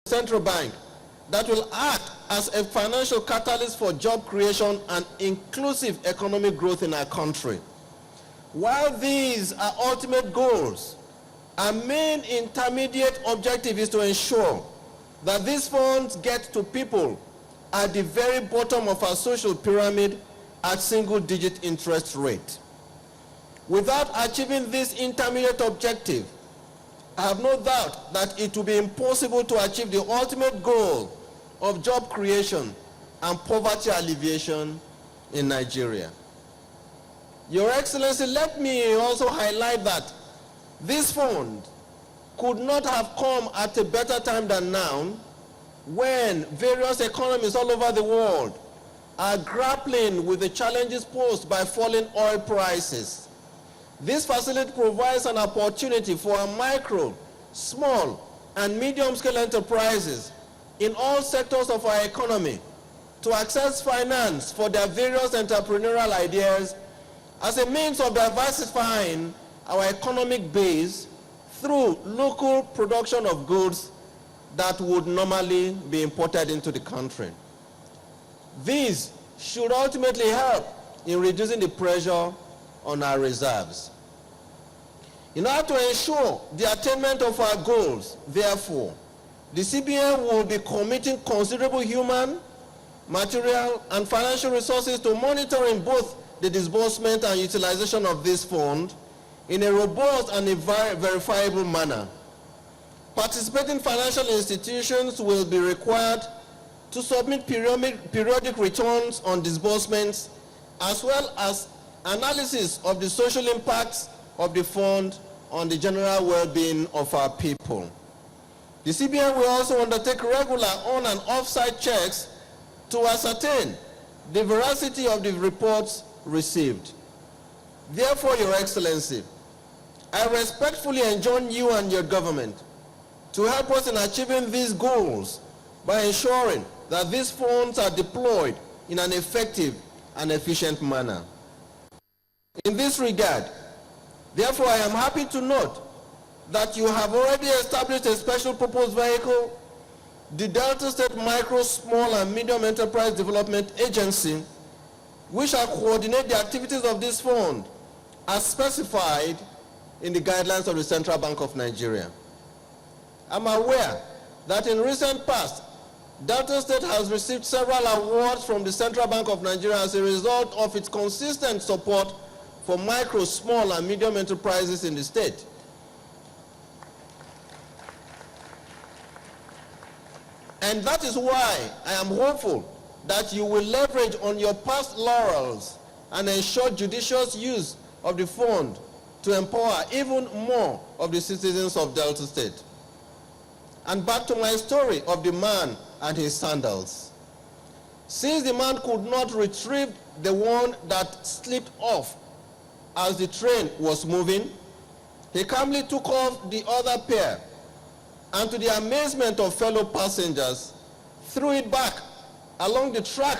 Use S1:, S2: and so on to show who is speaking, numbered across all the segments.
S1: central bank that will act as a financial catalyst for job creation and inclusive economic growth in our country. While these are ultimate goals, our main intermediate objective is to ensure that these funds get to people at the very bottom of our social pyramid at single-digit interest rate. Without achieving this intermediate objective, I have no doubt that it will be impossible to achieve the ultimate goal of job creation and poverty alleviation in Nigeria. Your Excellency, let me also highlight that this fund could not have come at a better time than now, when various economies all over the world are grappling with the challenges posed by falling oil prices. This facility provides an opportunity for our micro, small, and medium-scale enterprises in all sectors of our economy to access finance for their various entrepreneurial ideas as a means of diversifying our economic base through local production of goods that would normally be imported into the country. These should ultimately help in reducing the pressure on our reserves. In order to ensure the attainment of our goals, therefore, the CBN will be committing considerable human, material, and financial resources to monitoring both the disbursement and utilization of this fund in a robust and a verifiable manner. Participating financial institutions will be required to submit periodic returns on disbursements, as well as analysis of the social impacts of the fund on the general well-being of our people. The CBN will also undertake regular on- and off-site checks to ascertain the veracity of the reports received. Therefore, Your Excellency, I respectfully enjoin you and your government to help us in achieving these goals by ensuring that these funds are deployed in an effective and efficient manner. In this regard, therefore, I am happy to note that you have already established a special purpose vehicle, the Delta State Micro, Small, and Medium Enterprise Development Agency, which shall coordinate the activities of this fund as specified in the guidelines of the Central Bank of Nigeria. I'm aware that in recent past, Delta State has received several awards from the Central Bank of Nigeria as a result of its consistent support for micro, small, and medium enterprises in the state. And that is why I am hopeful that you will leverage on your past laurels and ensure judicious use of the fund to empower even more of the citizens of Delta State. And back to my story of the man and his sandals. Since the man could not retrieve the one that slipped off as the train was moving, he calmly took off the other pair and, to the amazement of fellow passengers, threw it back along the track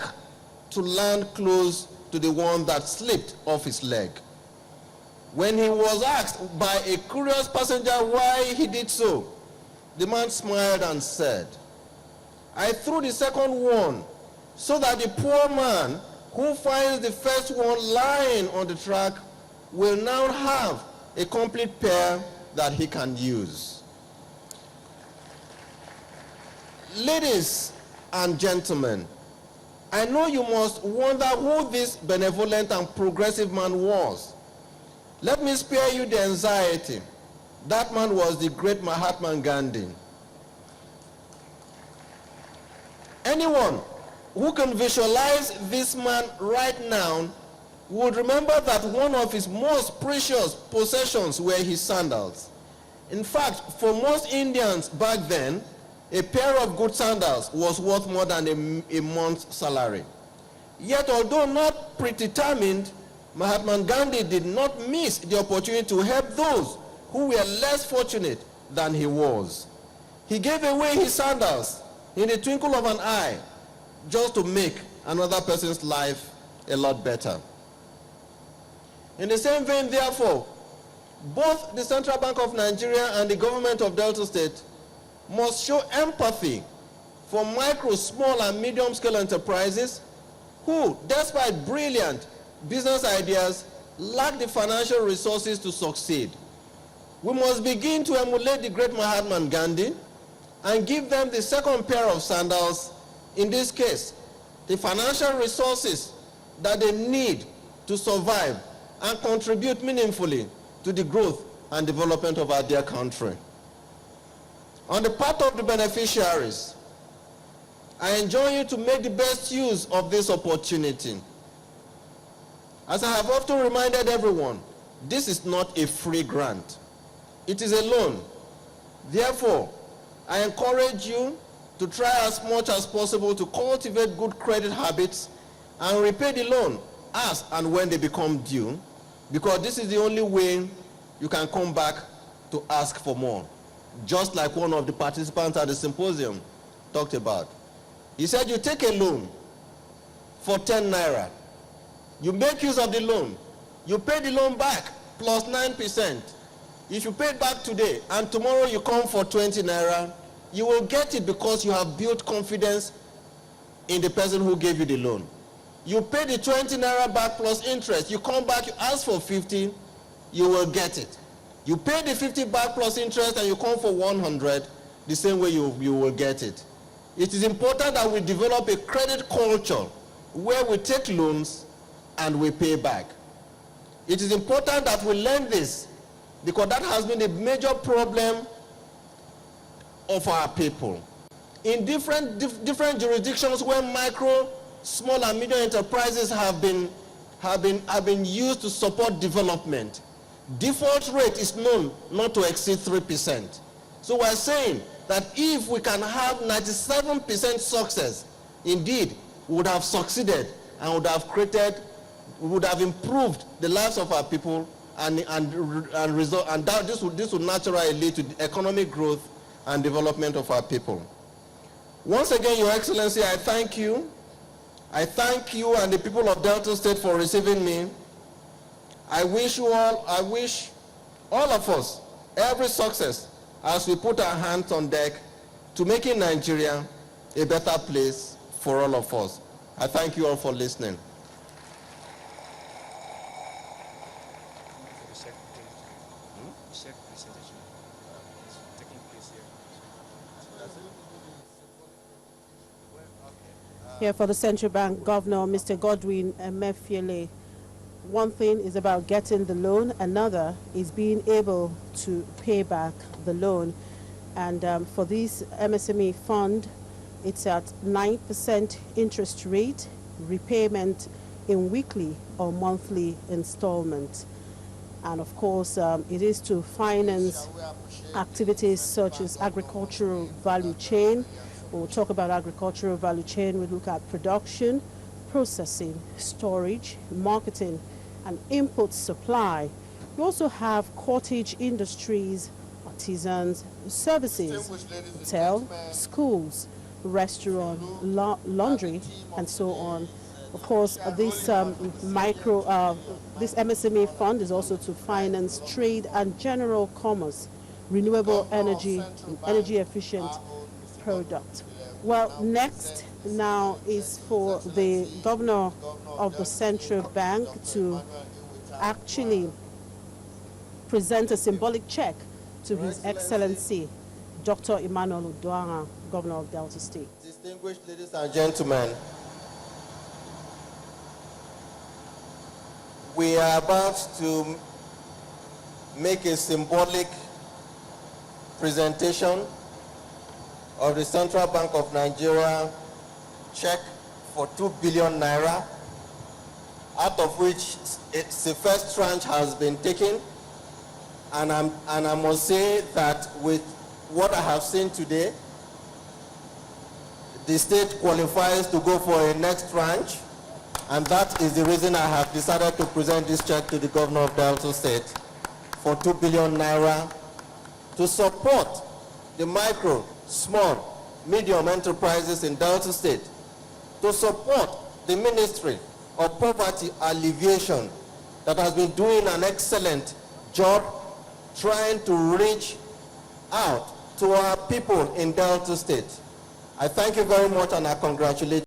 S1: to land close to the one that slipped off his leg. When he was asked by a curious passenger why he did so, the man smiled and said, "I threw the second one so that the poor man who finds the first one lying on the track will now have a complete pair that he can use." Ladies and gentlemen, I know you must wonder who this benevolent and progressive man was. Let me spare you the anxiety. That man was the great Mahatma Gandhi. Anyone who can visualize this man right now would remember that one of his most precious possessions were his sandals. In fact, for most Indians back then, a pair of good sandals was worth more than a month's salary. Yet, although not predetermined, Mahatma Gandhi did not miss the opportunity to help those who were less fortunate than he was. He gave away his sandals in the twinkle of an eye just to make another person's life a lot better. In the same vein, therefore, both the Central Bank of Nigeria and the government of Delta State must show empathy for micro, small, and medium-scale enterprises who, despite brilliant business ideas, lack the financial resources to succeed. We must begin to emulate the great Mahatma Gandhi and give them the second pair of sandals, in this case, the financial resources that they need to survive and contribute meaningfully to the growth and development of our dear country. On the part of the beneficiaries, I enjoin you to make the best use of this opportunity. As I have often reminded everyone, this is not a free grant. It is a loan. Therefore, I encourage you to try as much as possible to cultivate good credit habits and repay the loan as and when they become due, because this is the only way you can come back to ask for more, just like one of the participants at the symposium talked about. He said you take a loan for 10 Naira, you make use of the loan, you pay the loan back plus 9%. If you pay it back today and tomorrow you come for 20 Naira, you will get it because you have built confidence in the person who gave you the loan. You pay the 20 Naira back plus interest, you come back, you ask for 50, you will get it. You pay the 50 back plus interest and you come for 100, the same way you will get it. It is important that we develop a credit culture where we take loans and we pay back. It is important that we learn this because that has been a major problem of our people. In different jurisdictions where micro, small and medium enterprises have been used to support development, default rate is known not to exceed 3%. So we're saying that if we can have 97% success, indeed, we would have succeeded and would have improved the lives of our people, and this would naturally lead to economic growth and development of our people. Once again, Your Excellency, I thank you. I thank you and the people of Delta State for receiving me. I wish all of us every success as we put our hands on deck to making Nigeria a better place for all of us. I thank you all for listening.
S2: Here for the Central Bank Governor, Mr. Godwin Emefiele. One thing is about getting the loan, another is being able to pay back the loan. And for this MSME fund, it's at 9% interest rate, repayment in weekly or monthly installment. And of course, it is to finance activities such as agricultural value chain. We'll talk about agricultural value chain. We'll look at production, processing, storage, marketing, and import supply. We also have cottage industries, artisans, services, hotel, schools, restaurant, laundry, and so on. Of course, this this MSME fund is also to finance trade and general commerce, renewable energy, and energy efficient product. Well, next now is for the governor of the central bank to actually present a symbolic check to His Excellency, Dr. Emmanuel Uduaghan, Governor of Delta State.
S1: Distinguished ladies and gentlemen, we are about to make a symbolic presentation of the Central Bank of Nigeria check for 2 billion Naira, out of which the first tranche has been taken. And I must say that with what I have seen today, the state qualifies to go for a next tranche, and that is the reason I have decided to present this check to the Governor of Delta State for 2 billion Naira to support the micro, small, medium enterprises in Delta State, to support the Ministry of Poverty Alleviation that has been doing an excellent job trying to reach out to our people in Delta State. I thank you very much and I congratulate you.